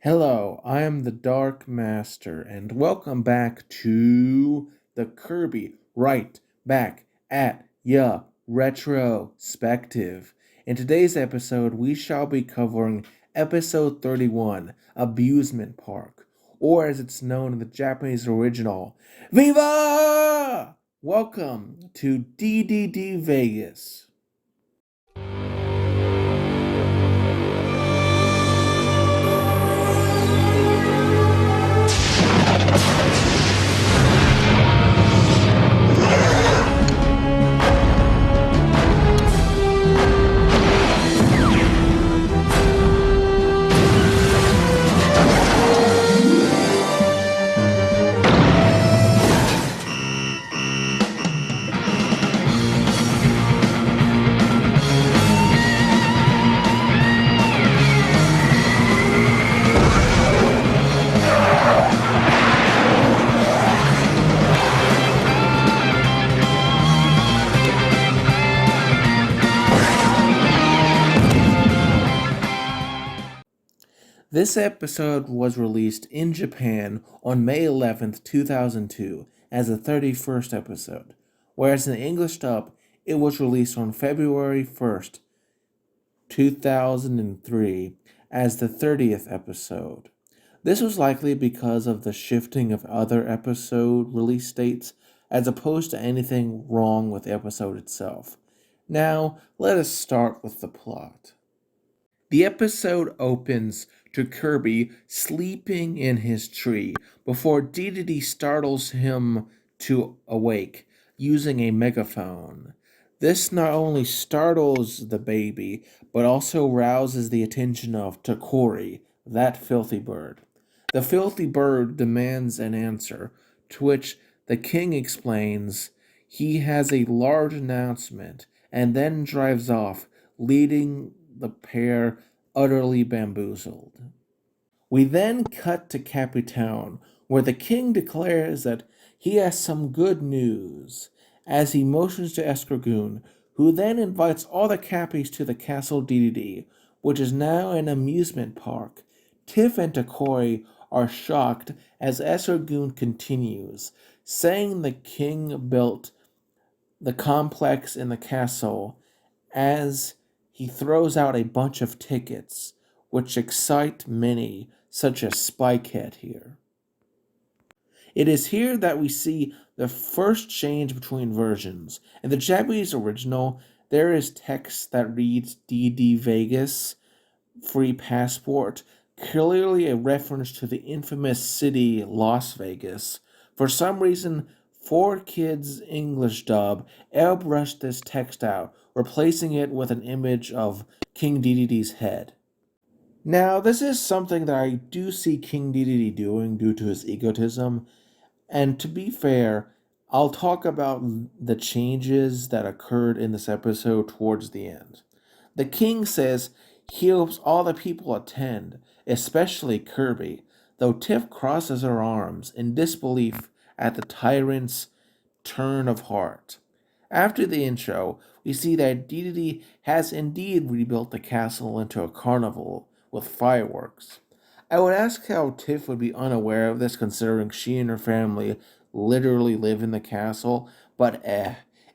Hello, I am the Dark Master, and welcome back to the Kirby Right Back at Ya Retrospective. In today's episode, we shall be covering episode 31, Abusement Park, or as it's known in the Japanese original, Viva! Welcome to Dedede Vegas. This episode was released in Japan on May 11th, 2002, as the 31st episode, whereas in the English dub, it was released on February 1st, 2003, as the 30th episode. This was likely because of the shifting of other episode release dates, as opposed to anything wrong with the episode itself. Now, let us start with the plot. The episode opens to Kirby sleeping in his tree before Dedede startles him to awake using a megaphone. This not only startles the baby, but also rouses the attention of Takori, that filthy bird. The filthy bird demands an answer, to which the king explains he has a large announcement and then drives off, leading the pair utterly bamboozled. We then cut to Cappy Town, where the king declares that he has some good news, as he motions to Escargoon, who then invites all the Cappies to the Castle Dedede, which is now an amusement park. Tiff and Takori are shocked as Escargoon continues, saying the king built the complex in the castle as he throws out a bunch of tickets, which excite many, such as Spikehead here. It is here that we see the first change between versions. In the Japanese original, there is text that reads DD Vegas, free passport, clearly a reference to the infamous city Las Vegas. For some reason, 4Kids English dub airbrushed this text out, replacing it with an image of King Dedede's head. Now, this is something that I do see King Dedede doing due to his egotism, and to be fair, I'll talk about the changes that occurred in this episode towards the end. The king says he hopes all the people attend, especially Kirby, though Tiff crosses her arms in disbelief at the tyrant's turn of heart. After the intro, we see that Dedede has indeed rebuilt the castle into a carnival with fireworks. I would ask how Tiff would be unaware of this considering she and her family literally live in the castle, but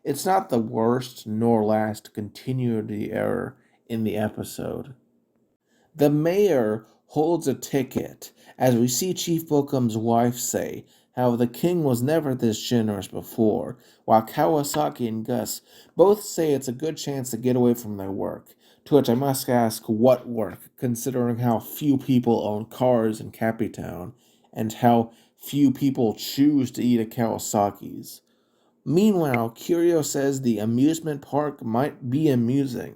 it's not the worst nor last continuity error in the episode. The mayor holds a ticket, as we see Chief Bookum's wife say how the king was never this generous before, while Kawasaki and Gus both say it's a good chance to get away from their work, to which I must ask what work, considering how few people own cars in Cappytown, and how few people choose to eat at Kawasaki's. Meanwhile, Curio says the amusement park might be amusing.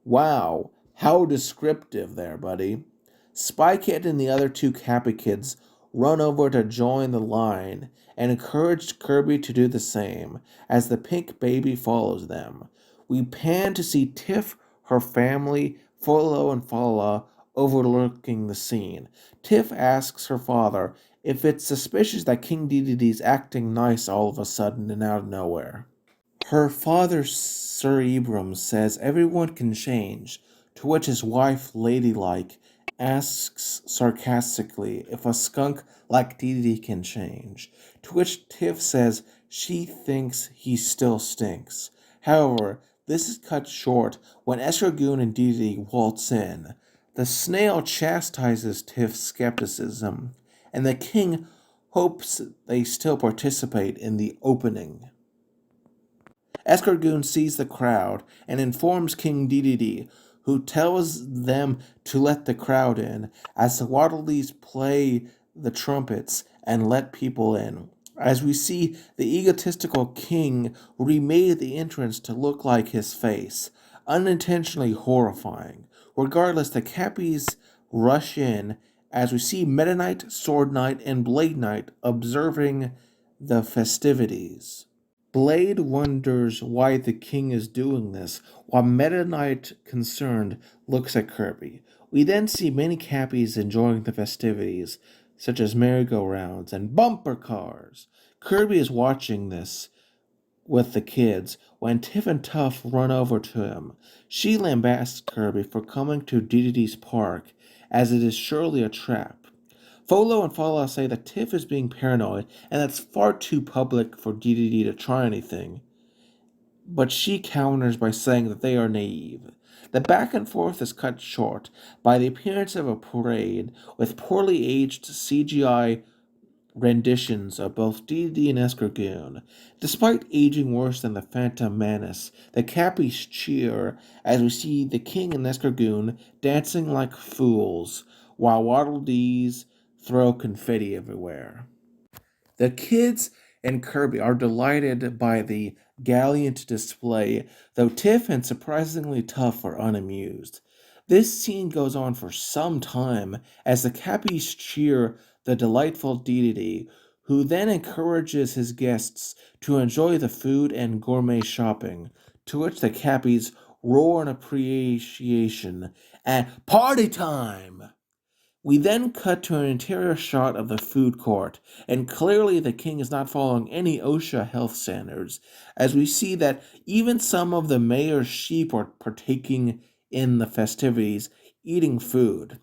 Wow, how descriptive there, buddy. Spikehead and the other two Cappy kids run over to join the line and encourage Kirby to do the same as the pink baby follows them. We pan to see Tiff, her family, Folo, and Fala overlooking the scene. Tiff asks her father if it's suspicious that King Dedede's acting nice all of a sudden and out of nowhere. Her father, Sir Ibram, says everyone can change, to which his wife, ladylike, asks sarcastically if a skunk like Dedede can change, to which Tiff says she thinks he still stinks. However, this is cut short when Escargoon and Dedede waltz in. The snail chastises Tiff's skepticism, and the king hopes they still participate in the opening. Escargoon sees the crowd and informs King Dedede, who tells them to let the crowd in, as the Waddledees play the trumpets and let people in. As we see, the egotistical king remade the entrance to look like his face, unintentionally horrifying. Regardless, the Cappies rush in as we see Meta Knight, Sword Knight, and Blade Knight observing the festivities. Blade wonders why the king is doing this, while Meta Knight, concerned, looks at Kirby. We then see many Cappies enjoying the festivities, such as merry-go-rounds and bumper cars. Kirby is watching this with the kids when Tiff and Tuff run over to him. She lambasts Kirby for coming to Dedede's park, as it is surely a trap. Folo and Fala say that Tiff is being paranoid and that's far too public for Dedede to try anything, but she counters by saying that they are naive. The back and forth is cut short by the appearance of a parade with poorly aged CGI renditions of both Dedede and Escargoon. Despite aging worse than the Phantom Menace, the Cappies cheer as we see the King and Escargoon dancing like fools, while Waddle Dees throw confetti everywhere. The kids and Kirby are delighted by the gallant display, though Tiff and surprisingly Tuff are unamused. This scene goes on for some time as the Cappies cheer the delightful Dedede, who then encourages his guests to enjoy the food and gourmet shopping, to which the Cappies roar in appreciation at party time. We then cut to an interior shot of the food court, and clearly the king is not following any OSHA health standards, as we see that even some of the mayor's sheep are partaking in the festivities, eating food.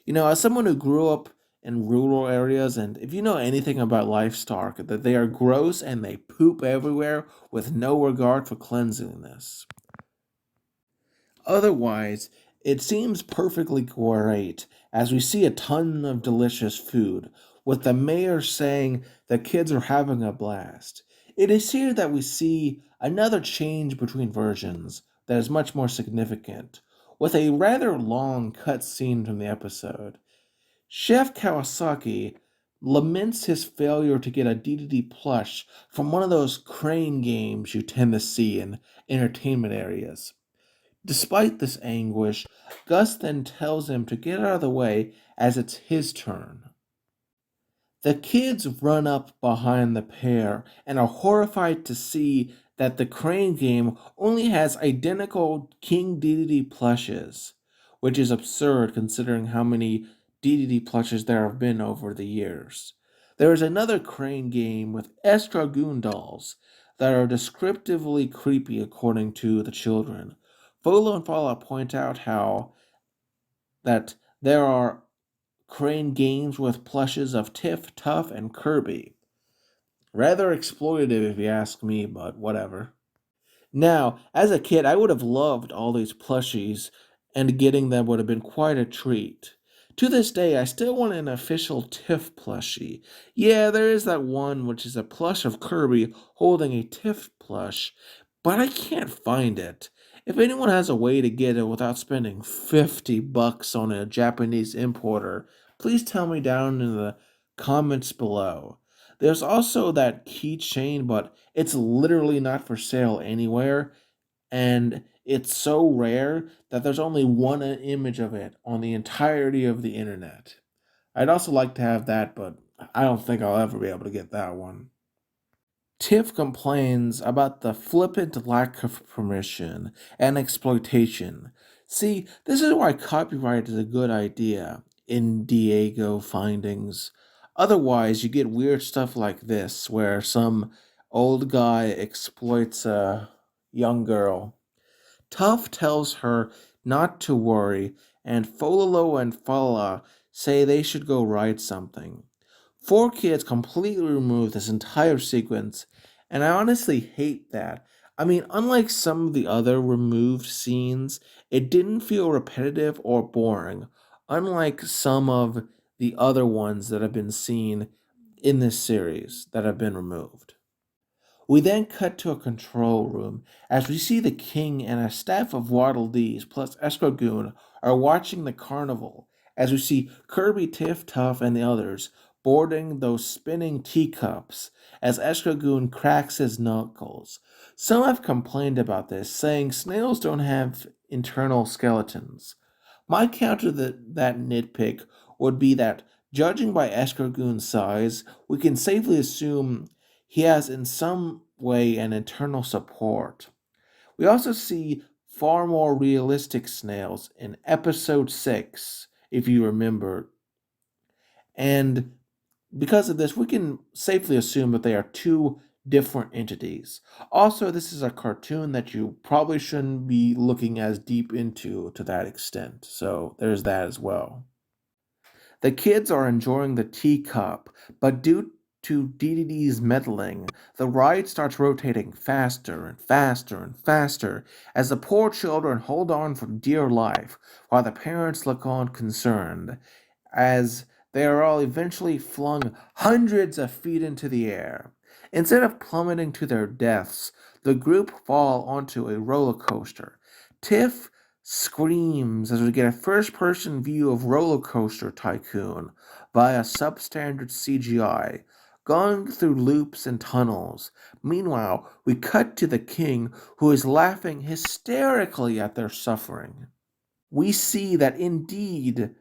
As someone who grew up in rural areas, and if you know anything about livestock, that they are gross and they poop everywhere with no regard for cleanliness. Otherwise, it seems perfectly great as we see a ton of delicious food, with the mayor saying the kids are having a blast. It is here that we see another change between versions that is much more significant, with a rather long cut scene from the episode. Chef Kawasaki laments his failure to get a Dedede plush from one of those crane games you tend to see in entertainment areas. Despite this anguish, Gus then tells him to get out of the way as it's his turn. The kids run up behind the pair and are horrified to see that the crane game only has identical King Dedede plushes, which is absurd considering how many Dedede plushes there have been over the years. There is another crane game with Estragoon dolls that are descriptively creepy according to the children. Folo and Fala point out how that there are crane games with plushes of Tiff, Tuff, and Kirby. Rather exploitative if you ask me, but whatever. Now, as a kid, I would have loved all these plushies, and getting them would have been quite a treat. To this day, I still want an official Tiff plushie. Yeah, there is that one which is a plush of Kirby holding a Tiff plush, but I can't find it. If anyone has a way to get it without spending $50 on a Japanese importer, please tell me down in the comments below. There's also that keychain, but it's literally not for sale anywhere, and it's so rare that there's only one image of it on the entirety of the internet. I'd also like to have that, but I don't think I'll ever be able to get that one. Tiff complains about the flippant lack of permission and exploitation. See, this is why copyright is a good idea in Diego findings. Otherwise, you get weird stuff like this, where some old guy exploits a young girl. Tuff tells her not to worry and Fololo and Fala say they should go ride something. 4Kids completely remove this entire sequence, and I honestly hate that. I mean, unlike some of the other removed scenes, it didn't feel repetitive or boring, unlike some of the other ones that have been seen in this series that have been removed. We then cut to a control room as we see the king and a staff of Waddle Dees plus Escargoon are watching the carnival as we see Kirby, Tiff, Tuff, and the others boarding those spinning teacups as Escargoon cracks his knuckles. Some have complained about this, saying snails don't have internal skeletons. My counter to that nitpick would be that, judging by Escargoon's size, we can safely assume he has in some way an internal support. We also see far more realistic snails in episode 6, if you remember, and because of this, we can safely assume that they are two different entities. Also, this is a cartoon that you probably shouldn't be looking as deep into to that extent, so there's that as well. The kids are enjoying the teacup, but due to Dedede's meddling, the ride starts rotating faster and faster and faster as the poor children hold on for dear life while the parents look on concerned as they are all eventually flung hundreds of feet into the air. Instead of plummeting to their deaths, the group fall onto a roller coaster. Tiff screams as we get a first person view of Roller Coaster Tycoon via substandard CGI, going through loops and tunnels. Meanwhile, we cut to the king, who is laughing hysterically at their suffering. We see that indeed,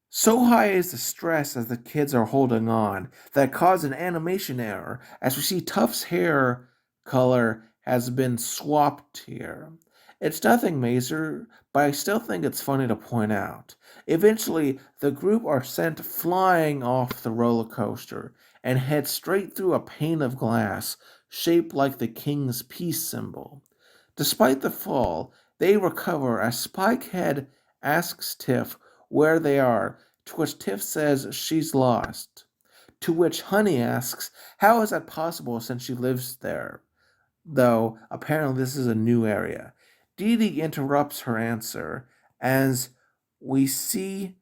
so high is the stress as the kids are holding on that caused an animation error as we see Tuff's hair color has been swapped here. It's nothing major, but I still think it's funny to point out. Eventually, the group are sent flying off the roller coaster and head straight through a pane of glass shaped like the king's peace symbol. Despite the fall, they recover as Spikehead asks Tiff where they are, to which Tiff says she's lost. To which Honey asks, how is that possible since she lives there? Though apparently this is a new area. Dedede interrupts her answer as we see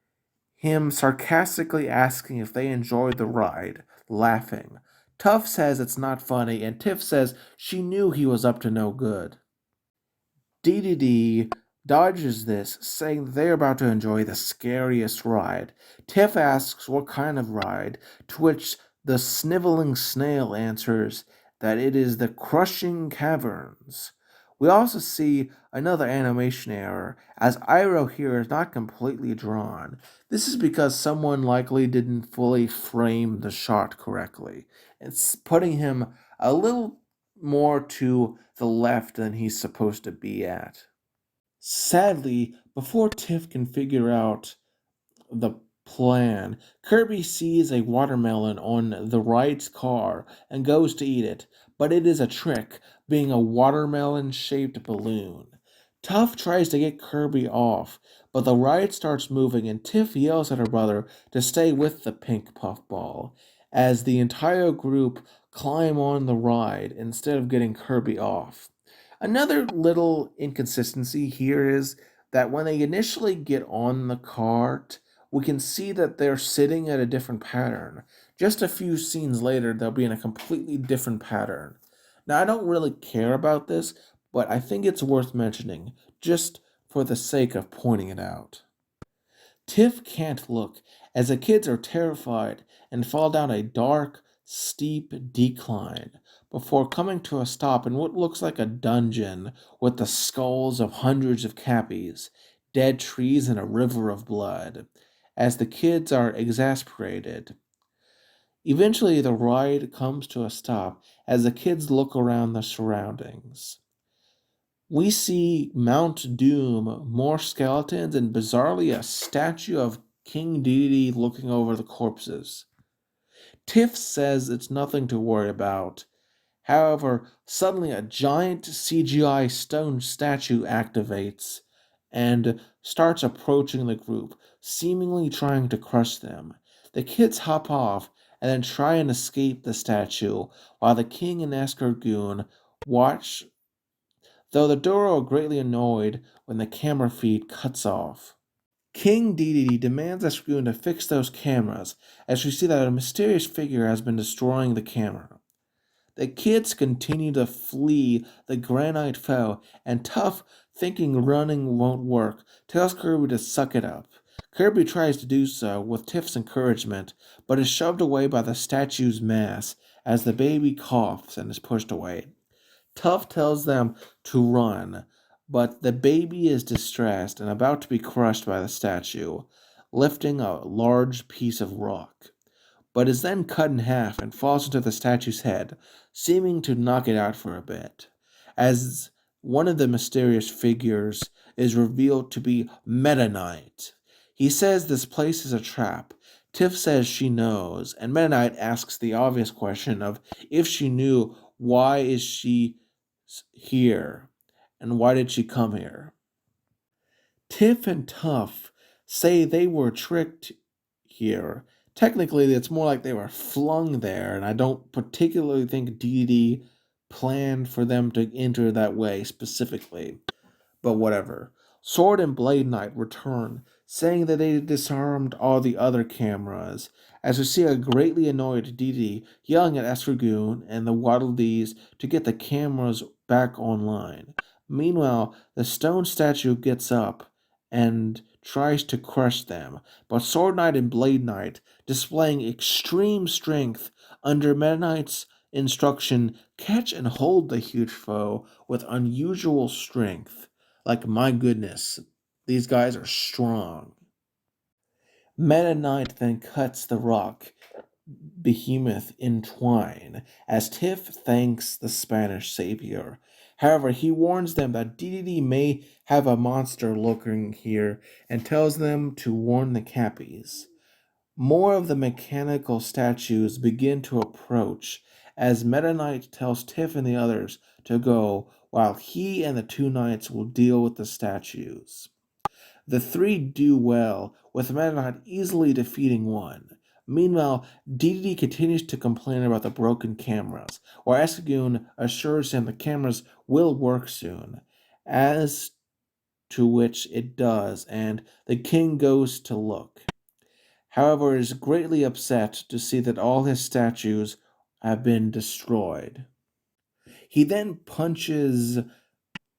him sarcastically asking if they enjoyed the ride, laughing. Tuff says it's not funny, and Tiff says she knew he was up to no good. Dedede dodges this, saying they're about to enjoy the scariest ride. Tiff asks what kind of ride, to which the sniveling snail answers that it is the crushing caverns. We also see another animation error, as Iroh here is not completely drawn. This is because someone likely didn't fully frame the shot correctly. It's putting him a little more to the left than he's supposed to be at. Sadly, before Tiff can figure out the plan, Kirby sees a watermelon on the ride's car and goes to eat it, but it is a trick, being a watermelon shaped balloon. Tuff tries to get Kirby off, but the ride starts moving and Tiff yells at her brother to stay with the pink puffball, as the entire group climb on the ride instead of getting Kirby off. Another little inconsistency here is that when they initially get on the cart, we can see that they're sitting at a different pattern. Just a few scenes later, they'll be in a completely different pattern. Now, I don't really care about this, but I think it's worth mentioning, just for the sake of pointing it out. Tiff can't look, as the kids are terrified and fall down a dark, steep decline before coming to a stop in what looks like a dungeon with the skulls of hundreds of cappies, dead trees, and a river of blood, as the kids are exasperated. Eventually, the ride comes to a stop as the kids look around the surroundings. We see Mount Doom, more skeletons, and bizarrely a statue of King Dedede looking over the corpses. Tiff says it's nothing to worry about. However, suddenly a giant CGI stone statue activates, and starts approaching the group, seemingly trying to crush them. The kids hop off and then try and escape the statue, while the king and Escargoon watch, though the duo are greatly annoyed when the camera feed cuts off. King Dedede demands Escargoon to fix those cameras, as we see that a mysterious figure has been destroying the camera. The kids continue to flee the granite foe, and Tough, thinking running won't work, tells Kirby to suck it up. Kirby tries to do so with Tiff's encouragement, but is shoved away by the statue's mass as the baby coughs and is pushed away. Tough tells them to run, but the baby is distressed and about to be crushed by the statue, lifting a large piece of rock, but is then cut in half and falls into the statue's head, seeming to knock it out for a bit. As one of the mysterious figures is revealed to be Meta Knight. He says this place is a trap. Tiff says she knows, and Meta Knight asks the obvious question of if she knew, why is she here, and why did she come here? Tiff and Tough say they were tricked here. Technically, it's more like they were flung there, and I don't particularly think Dedede planned for them to enter that way specifically. But whatever. Sword and Blade Knight return, saying that they disarmed all the other cameras, as we see a greatly annoyed Dedede yelling at Escargoon and the Waddle Dees to get the cameras back online. Meanwhile, the stone statue gets up and tries to crush them, but Sword Knight and Blade Knight, displaying extreme strength under Meta Knight's instruction, catch and hold the huge foe with unusual strength. Like, my goodness, these guys are strong. Meta Knight then cuts the rock behemoth in twine, as Tiff thanks the Spanish savior. However, he warns them that Dedede may have a monster lurking here and tells them to warn the Cappies. More of the mechanical statues begin to approach as Meta Knight tells Tiff and the others to go while he and the two knights will deal with the statues. The three do well, with Meta Knight easily defeating one. Meanwhile, Dedede continues to complain about the broken cameras, while Escargoon assures him the cameras will work soon, as to which it does, and the king goes to look. However, is greatly upset to see that all his statues have been destroyed. He then punches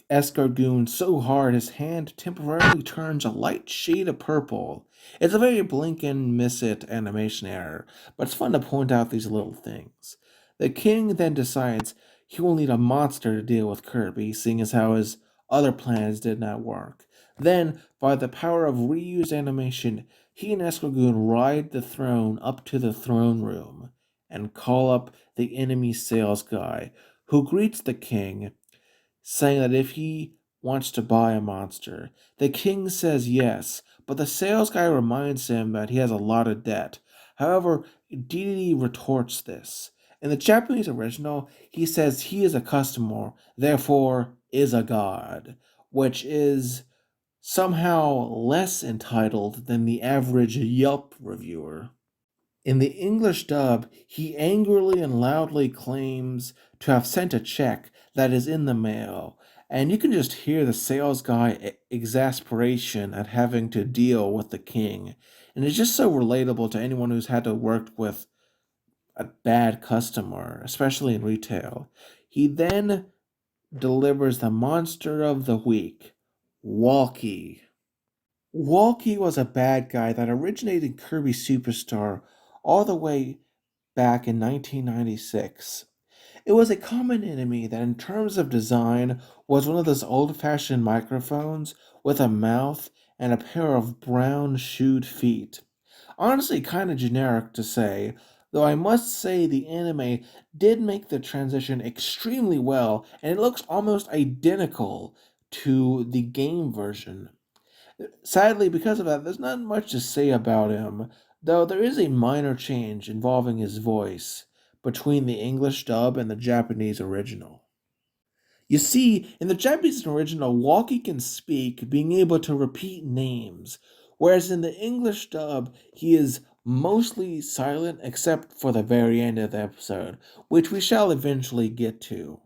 Escargoon so hard his hand temporarily turns a light shade of purple. It's a very blink and miss it animation error, but it's fun to point out these little things. The king then decides he will need a monster to deal with Kirby, seeing as how his other plans did not work. Then, by the power of reused animation, he and Escargoon ride the throne up to the throne room and call up the enemy sales guy, who greets the king, saying that if he wants to buy a monster. The king says yes, but the sales guy reminds him that he has a lot of debt. However, Dedede retorts this. In the Japanese original, he says he is a customer, therefore is a god, which is somehow less entitled than the average Yelp reviewer. In the English dub, he angrily and loudly claims to have sent a check that is in the mail, and you can just hear the sales guy exasperation at having to deal with the king. And it's just so relatable to anyone who's had to work with a bad customer, especially in retail. He then delivers the monster of the week, Walkie. Walkie was a bad guy that originated in Kirby Superstar all the way back in 1996. It was a common enemy that, in terms of design, was one of those old fashioned microphones with a mouth and a pair of brown shoed feet. Honestly, kind of generic to say, though I must say the anime did make the transition extremely well, and it looks almost identical to the game version. Sadly, because of that, there's not much to say about him, though there is a minor change involving his voice between the English dub and the Japanese original. You see, in the Japanese original, Walkie can speak, being able to repeat names, whereas in the English dub, he is mostly silent except for the very end of the episode, which we shall eventually get to.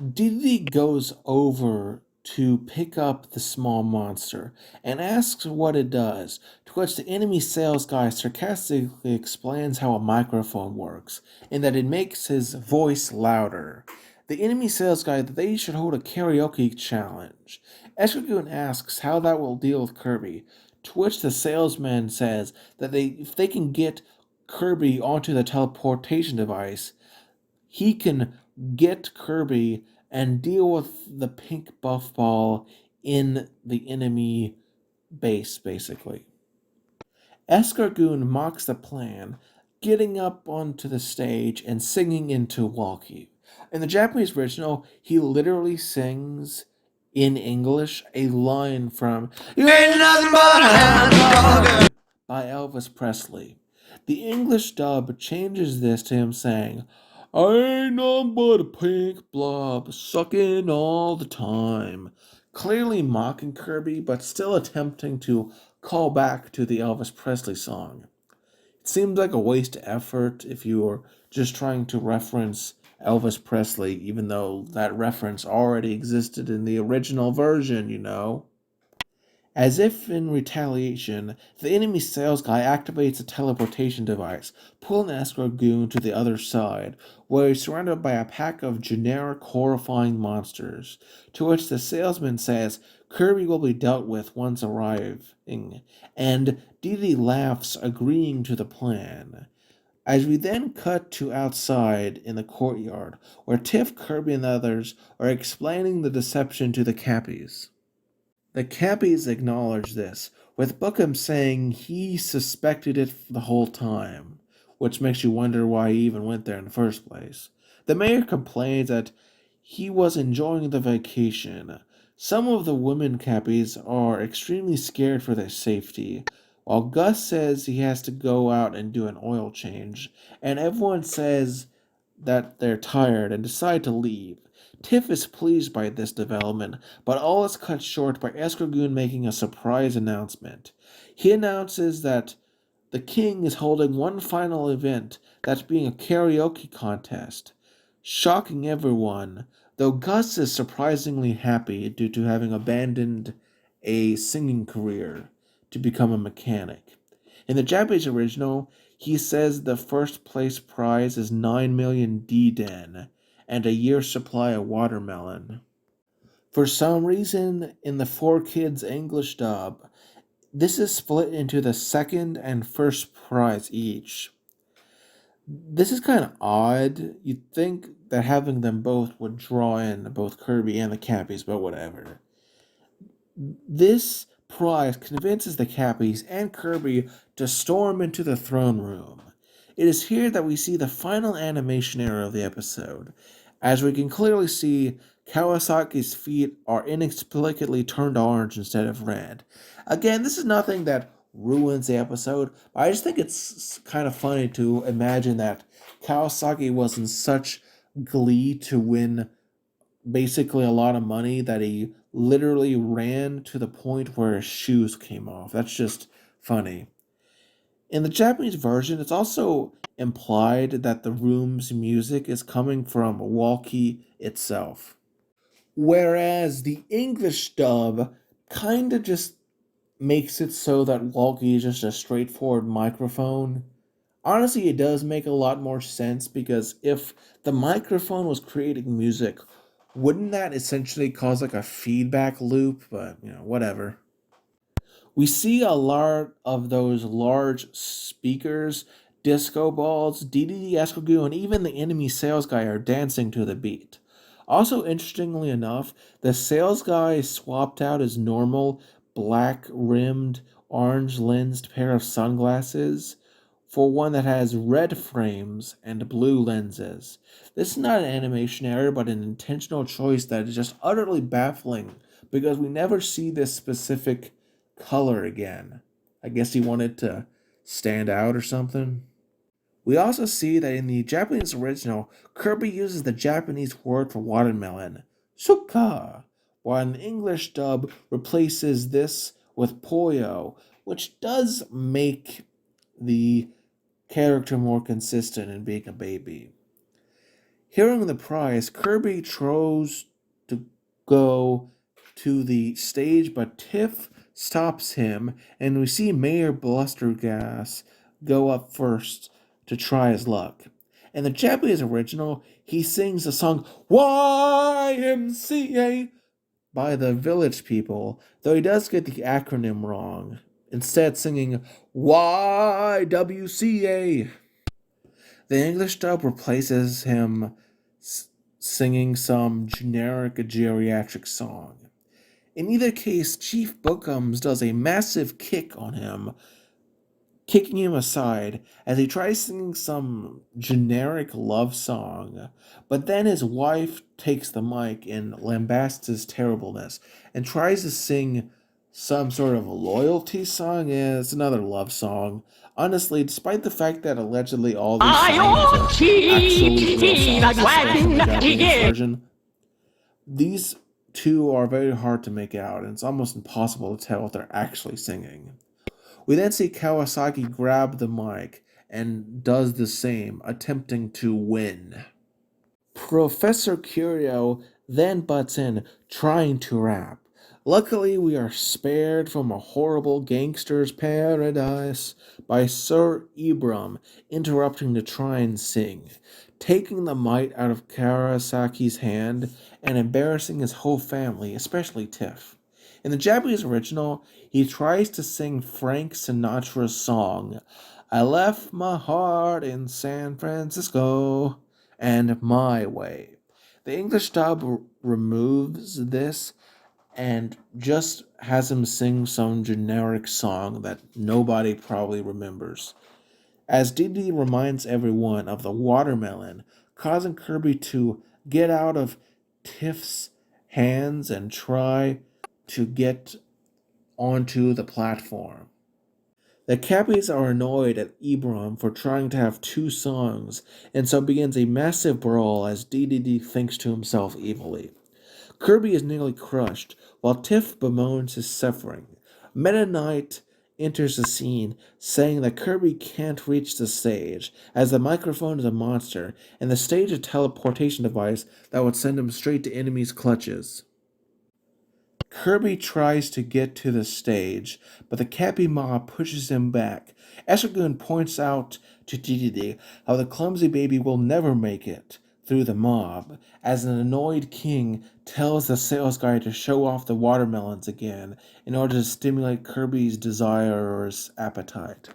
Dedede goes over to pick up the small monster and asks what it does, to which the enemy sales guy sarcastically explains how a microphone works and that it makes his voice louder. The enemy sales guy that they should hold a karaoke challenge. Estrogen asks how that will deal with Kirby, to which the salesman says that if they can get Kirby onto the teleportation device, he can get Kirby and deal with the pink buff ball in the enemy base, basically. Escargoon mocks the plan, getting up onto the stage and singing into walkie. In the Japanese original, he literally sings in English a line from "You Ain't Nothing But a Hound Dog" by Elvis Presley. The English dub changes this to him saying, "I ain't nothing but a pink blob sucking all the time," clearly mocking Kirby, but still attempting to call back to the Elvis Presley song. It seems like a waste of effort if you are just trying to reference Elvis Presley, even though that reference already existed in the original version, you know. As if in retaliation, the enemy sales guy activates a teleportation device, pulling Escargoon to the other side, where he's surrounded by a pack of generic, horrifying monsters, to which the salesman says Kirby will be dealt with once arriving, and Dedede laughs, agreeing to the plan. As we then cut to outside in the courtyard, where Tiff, Kirby, and others are explaining the deception to the Cappies. The Cappies acknowledge this, with Bookham saying he suspected it the whole time, which makes you wonder why he even went there in the first place. The mayor complains that he was enjoying the vacation. Some of the women Cappies are extremely scared for their safety, while Gus says he has to go out and do an oil change, and everyone says that they're tired and decide to leave. Tiff is pleased by this development, but all is cut short by Escargoon making a surprise announcement. He announces that the king is holding one final event, that being a karaoke contest, shocking everyone, though Gus is surprisingly happy due to having abandoned a singing career to become a mechanic. In the Japanese original, he says the first place prize is 9 million D-Den and a year's supply of watermelon. For some reason, in the 4Kids English dub, this is split into the second and first prize each. This is kind of odd. You'd think that having them both would draw in both Kirby and the Cappies, but whatever. This prize convinces the Cappies and Kirby to storm into the throne room. It is here that we see the final animation error of the episode. As we can clearly see, Kawasaki's feet are inexplicably turned orange instead of red. Again, this is nothing that ruins the episode, but I just think it's kind of funny to imagine that Kawasaki was in such glee to win basically a lot of money that he literally ran to the point where his shoes came off. That's just funny. In the Japanese version, it's also implied that the room's music is coming from Walkie itself. Whereas the English dub kind of just makes it so that Walkie is just a straightforward microphone. Honestly, it does make a lot more sense because if the microphone was creating music, wouldn't that essentially cause like a feedback loop? But, whatever. We see a lot of those large speakers, disco balls, DDD Escargoon, and even the enemy sales guy are dancing to the beat. Also, interestingly enough, the sales guy swapped out his normal black rimmed, orange lensed pair of sunglasses for one that has red frames and blue lenses. This is not an animation error, but an intentional choice that is just utterly baffling because we never see this specific color again. I guess he wanted to stand out or something. We also see that in the Japanese original, Kirby uses the Japanese word for watermelon, Suka, while an English dub replaces this with Poyo, which does make the character more consistent in being a baby. Hearing the prize, Kirby tries to go to the stage, but Tiff stops him, and we see Mayor Blustergas go up first to try his luck. In the Japanese original, he sings the song YMCA by the Village People, though he does get the acronym wrong, instead singing YWCA. The English dub replaces him singing some generic geriatric song. In either case, Chief Bookums does a massive kick on him, kicking him aside as he tries singing some generic love song, but then his wife takes the mic and lambasts his terribleness and tries to sing some sort of loyalty song. Yeah, it's another love song. Honestly, despite the fact that allegedly all these songs are actually real songs from the Japanese version, these two are very hard to make out, and it's almost impossible to tell what they're actually singing. We then see Kawasaki grab the mic and does the same, attempting to win. Professor Curio then butts in, trying to rap. Luckily, we are spared from a horrible gangster's paradise by Sir Ibram interrupting to try and sing, taking the might out of Karasaki's hand and embarrassing his whole family, especially Tiff. In the Japanese original, he tries to sing Frank Sinatra's song, I Left My Heart in San Francisco, and My Way. The English dub removes this and just has him sing some generic song that nobody probably remembers. As Dedede reminds everyone of the watermelon, causing Kirby to get out of Tiff's hands and try to get onto the platform. The Cappies are annoyed at Ibram for trying to have two songs, and so begins a massive brawl as Dedede thinks to himself evilly. Kirby is nearly crushed, while Tiff bemoans his suffering. Meta Knight enters the scene, saying that Kirby can't reach the stage, as the microphone is a monster, and the stage a teleportation device that would send him straight to enemies' clutches. Kirby tries to get to the stage, but the Cappy mob pushes him back. Estrogen points out to Dedede how the clumsy baby will never make it through the mob, as an annoyed king tells the sales guy to show off the watermelons again in order to stimulate Kirby's desirous appetite.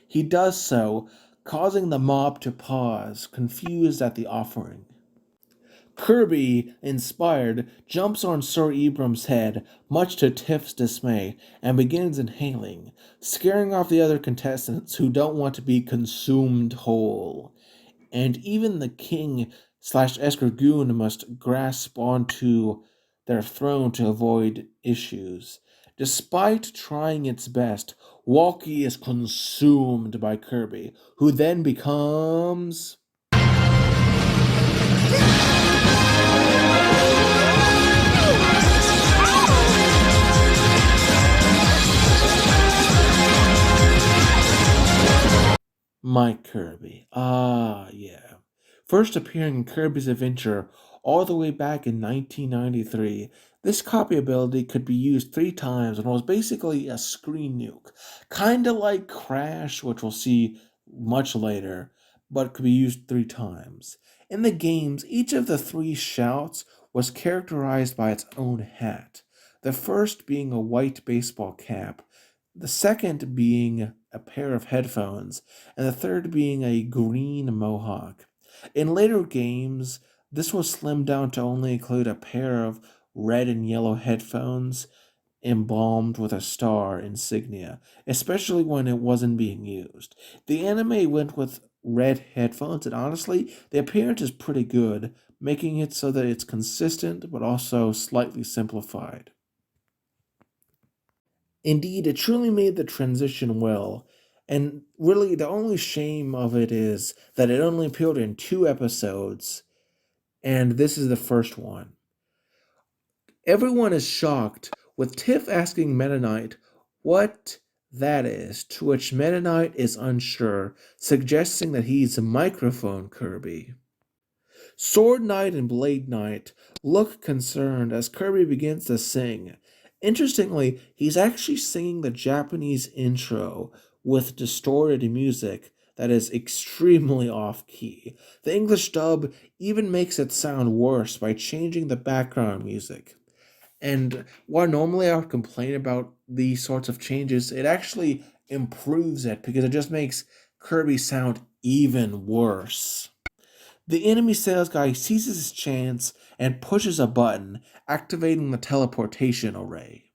He does so, causing the mob to pause, confused at the offering. Kirby, inspired, jumps on Sir Ibram's head, much to Tiff's dismay, and begins inhaling, scaring off the other contestants who don't want to be consumed whole. And even the king slash Escargoon must grasp onto their throne to avoid issues. Despite trying its best, Walkie is consumed by Kirby, who then becomes Mike Kirby. Ah, yeah. First appearing in Kirby's Adventure all the way back in 1993, this copy ability could be used 3 times and was basically a screen nuke. Kinda like Crash, which we'll see much later, but could be used 3 times. In the games, each of the 3 shouts was characterized by its own hat. The first being a white baseball cap, the second being a pair of headphones, and the third being a green mohawk. In later games, this was slimmed down to only include a pair of red and yellow headphones embalmed with a star insignia, especially when it wasn't being used. The anime went with red headphones, and honestly, the appearance is pretty good, making it so that it's consistent but also slightly simplified. Indeed, it truly made the transition well, and really the only shame of it is that it only appeared in 2 episodes, and this is the first one. Everyone is shocked, with Tiff asking Meta Knight what that is, to which Meta Knight is unsure, suggesting that he's a microphone Kirby. Sword Knight and Blade Knight look concerned as Kirby begins to sing. Interestingly, he's actually singing the Japanese intro with distorted music that is extremely off key. The English dub even makes it sound worse by changing the background music. And while normally I would complain about these sorts of changes, it actually improves it because it just makes Kirby sound even worse. The enemy sales guy seizes his chance and pushes a button, activating the teleportation array.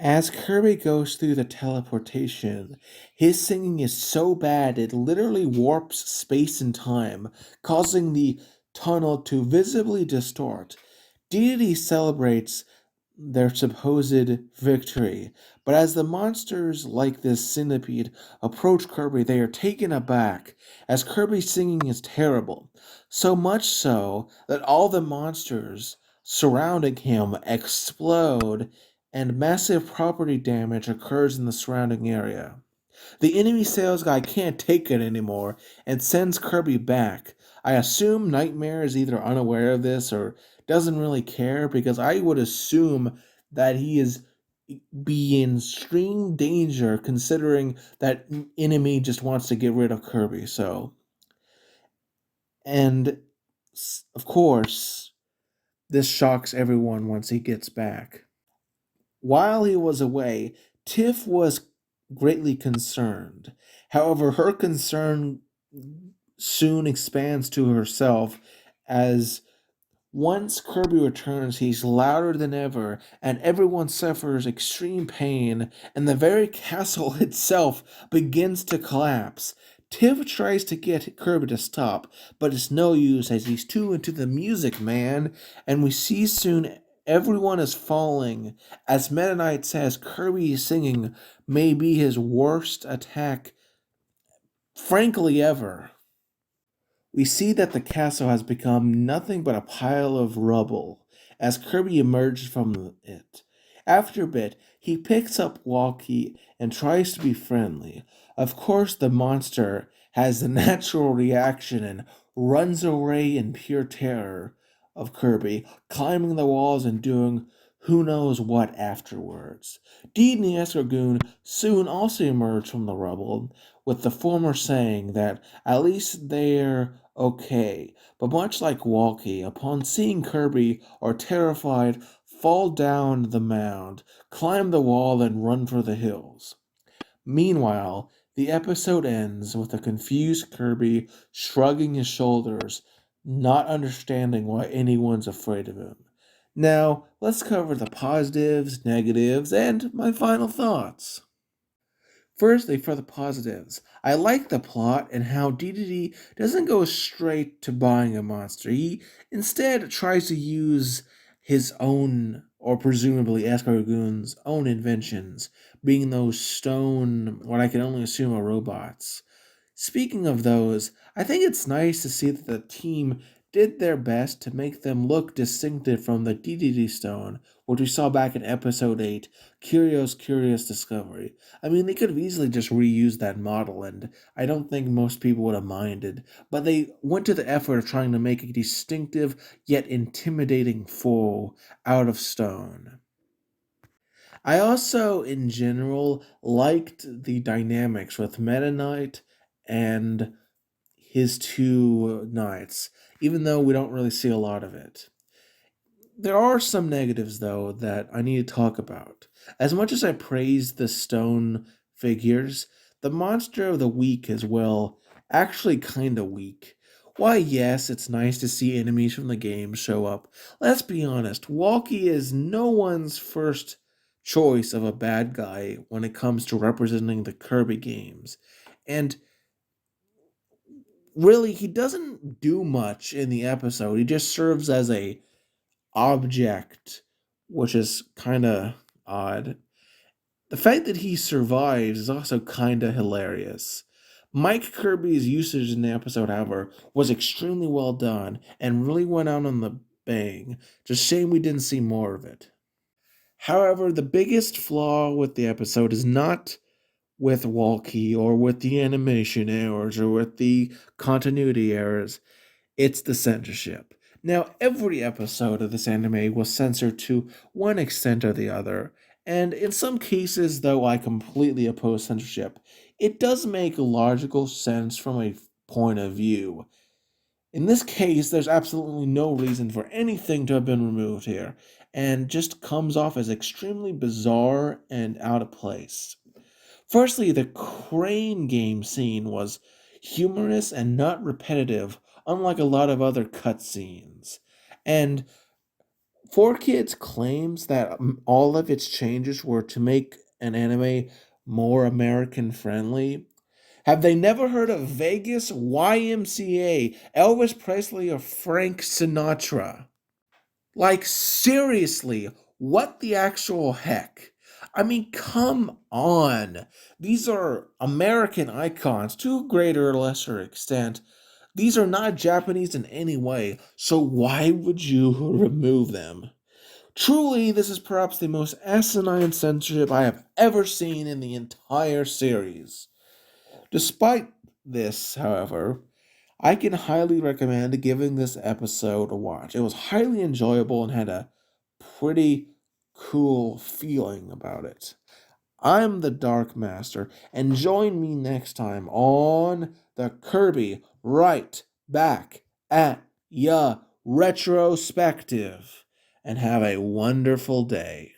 As Kirby goes through the teleportation, his singing is so bad it literally warps space and time, causing the tunnel to visibly distort. Dedede celebrates their supposed victory, but as the monsters like this centipede approach Kirby, they are taken aback, as Kirby's singing is terrible, so much so that all the monsters surrounding him explode and massive property damage occurs in the surrounding area. The enemy sales guy can't take it anymore and sends Kirby back. I assume Nightmare is either unaware of this or doesn't really care, because I would assume that he is be in extreme danger considering that enemy just wants to get rid of Kirby. And of course, this shocks everyone once he gets back. While he was away, Tiff was greatly concerned. However, her concern soon expands to herself, as once Kirby returns, he's louder than ever, and everyone suffers extreme pain, and the very castle itself begins to collapse. Tiff tries to get Kirby to stop, but it's no use as he's too into the music, man, and we see soon everyone is falling. As Meta Knight says, Kirby singing may be his worst attack, frankly, ever. We see that the castle has become nothing but a pile of rubble as Kirby emerges from it. After a bit, he picks up Walkie and tries to be friendly. Of course, the monster has the natural reaction and runs away in pure terror of Kirby, climbing the walls and doing who knows what afterwards. Deed and the Escargoon soon also emerge from the rubble, with the former saying that at least they're okay, but much like Walkie, upon seeing Kirby, are terrified, fall down the mound, climb the wall, and run for the hills. Meanwhile, the episode ends with a confused Kirby shrugging his shoulders, not understanding why anyone's afraid of him. Now, let's cover the positives, negatives, and my final thoughts. Firstly, for the positives, I like the plot and how Dedede doesn't go straight to buying a monster. He instead tries to use his own, or presumably Escargoon's own inventions, being those stone, what I can only assume are robots. Speaking of those, I think it's nice to see that the team did their best to make them look distinctive from the DDD stone, which we saw back in episode 8, Curio's Curious Discovery. I mean, they could have easily just reused that model, and I don't think most people would have minded, but they went to the effort of trying to make a distinctive yet intimidating foe out of stone. I also, in general, liked the dynamics with Meta Knight and his two knights, even though we don't really see a lot of it. There are some negatives, though, that I need to talk about. As much as I praise the stone figures, the monster of the week is, well, actually kinda weak. Why, yes, it's nice to see enemies from the game show up. Let's be honest, Walkie is no one's first choice of a bad guy when it comes to representing the Kirby games. And really, he doesn't do much in the episode. He just serves as a object, which is kind of odd. The fact that he survives is also kind of hilarious. Mike Kirby's usage in the episode, however, was extremely well done and really went out on the bang. Just shame we didn't see more of it. However, the biggest flaw with the episode is not with Walkie or with the animation errors or with the continuity errors. It's the censorship. Now, every episode of this anime was censored to one extent or the other, and in some cases, though I completely oppose censorship, it does make logical sense from a point of view. In this case, there's absolutely no reason for anything to have been removed here, and just comes off as extremely bizarre and out of place. Firstly, the crane game scene was humorous and not repetitive, unlike a lot of other cutscenes. And 4Kids claims that all of its changes were to make an anime more American friendly. Have they never heard of Vegas, YMCA, Elvis Presley, or Frank Sinatra? Like, seriously, what the actual heck? I mean, come on. These are American icons to a greater or lesser extent. These are not Japanese in any way, so why would you remove them? Truly, this is perhaps the most asinine censorship I have ever seen in the entire series. Despite this, however, I can highly recommend giving this episode a watch. It was highly enjoyable and had a pretty cool feeling about it. I'm the Dark Master, and join me next time on the Kirby Right Back at Ya Retrospective. And have a wonderful day.